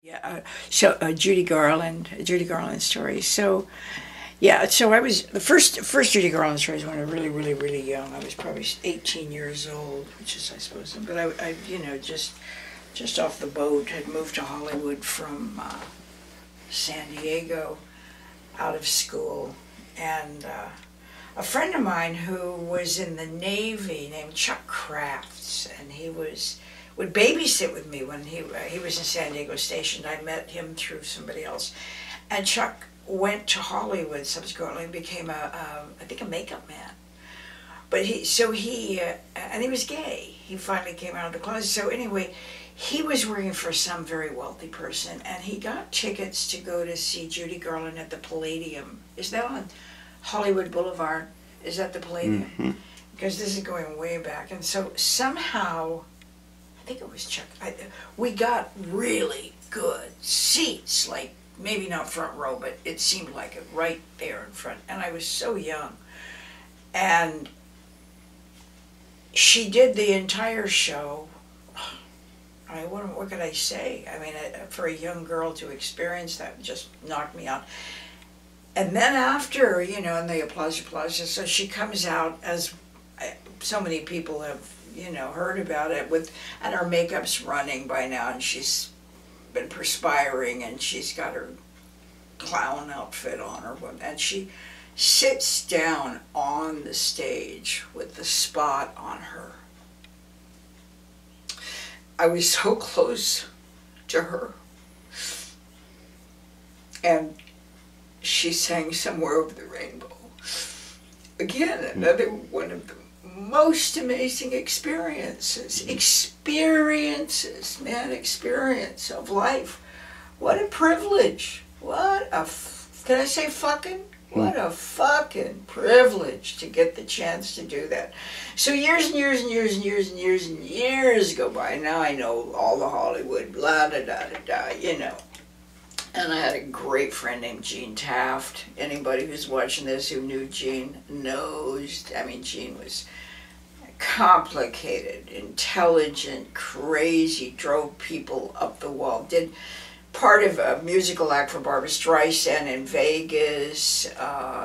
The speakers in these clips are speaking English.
Yeah, Judy Garland, Judy Garland story. So, yeah, so I was the first Judy Garland stories when I was really young. I was probably 18 years old, which is I suppose. But I just off the boat, had moved to Hollywood from San Diego, out of school, and a friend of mine who was in the Navy named Chuck Crafts, and he would babysit with me when he was in San Diego stationed. I met him through somebody else, and Chuck went to Hollywood subsequently and became I think a makeup man. But and he was gay. He finally came out of the closet. So anyway, he was working for some very wealthy person, and he got tickets to go to see Judy Garland at the Palladium. Is that on Hollywood Boulevard? Is that the Palladium? Mm-hmm. Because this is going way back. And so somehow, I think it was Chuck, we got really good seats, like maybe not front row, but it seemed like it right there in front. And I was so young. And she did the entire show. I mean, what could I say? I mean, for a young girl to experience that just knocked me out. And then after, and the applause, so she comes out, as so many people have, heard about it, and her makeup's running by now, and she's been perspiring, and she's got her clown outfit on her, and she sits down on the stage with the spot on her. I was so close to her, and she sang Somewhere Over the Rainbow. Again, another one of the most amazing experience of life. What a privilege. Can I say fucking? What a fucking privilege to get the chance to do that. So years and years and years and years and years and years go by. Now I know all the Hollywood, blah, da, da, da, da, And I had a great friend named Jean Taft. Anybody who's watching this who knew Jean knows. I mean, Jean was complicated, intelligent, crazy, drove people up the wall, did part of a musical act for Barbra Streisand in Vegas.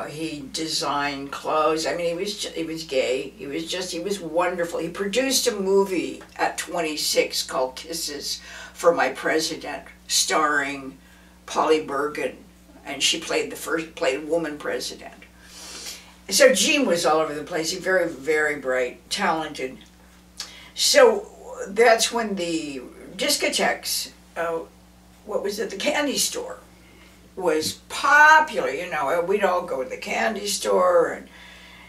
He designed clothes. I mean, he was gay. He was wonderful. He produced a movie at 26 called Kisses for My President, starring Polly Bergen, and she played a woman president. So Jean was all over the place. He's very, very bright, talented. So that's when the discotheques, the candy store was popular. We'd all go to the candy store and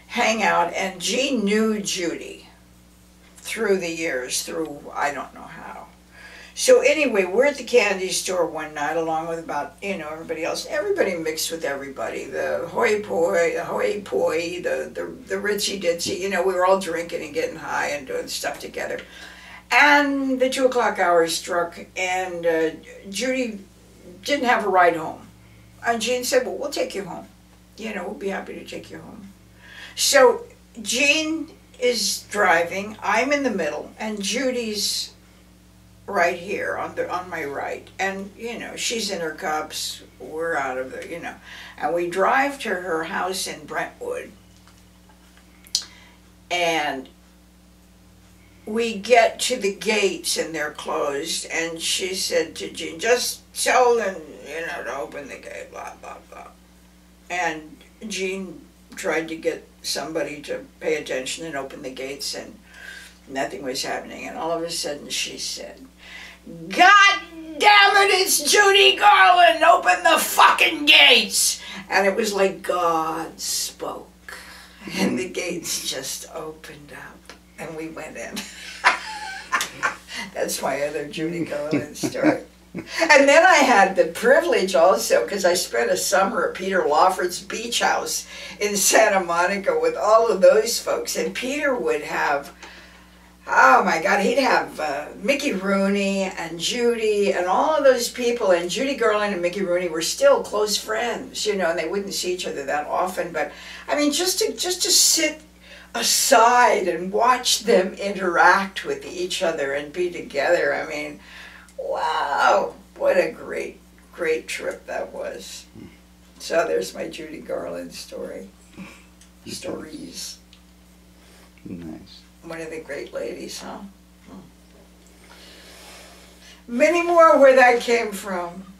hang out, and Jean knew Judy through the years, I don't know how. So anyway, we're at the candy store one night, along with about, everybody else. Everybody mixed with everybody. The hoi polloi, the ritzy ditzy. We were all drinking and getting high and doing stuff together. And the 2 o'clock hour struck, and Judy didn't have a ride home. And Jean said, well, we'll take you home. We'll be happy to take you home. So Jean is driving, I'm in the middle, and Judy's right here on my right, and she's in her cups, we're out of there, and we drive to her house in Brentwood, and we get to the gates and they're closed, and she said to Jean, just tell them to open the gate, blah blah blah. And Jean tried to get somebody to pay attention and open the gates, and nothing was happening. And all of a sudden she said, God damn it, it's Judy Garland, open the fucking gates. And it was like God spoke, and the gates just opened up, and we went in. That's my other Judy Garland story. And then I had the privilege also, because I spent a summer at Peter Lawford's beach house in Santa Monica with all of those folks, and Peter would have, oh my God, he'd have Mickey Rooney and Judy and all of those people, and Judy Garland and Mickey Rooney were still close friends, and they wouldn't see each other that often, but I mean, just to sit aside and watch them interact with each other and be together, I mean, wow, what a great, great trip that was. So there's my Judy Garland story. Stories. Nice. One of the great ladies, huh? Many more where that came from.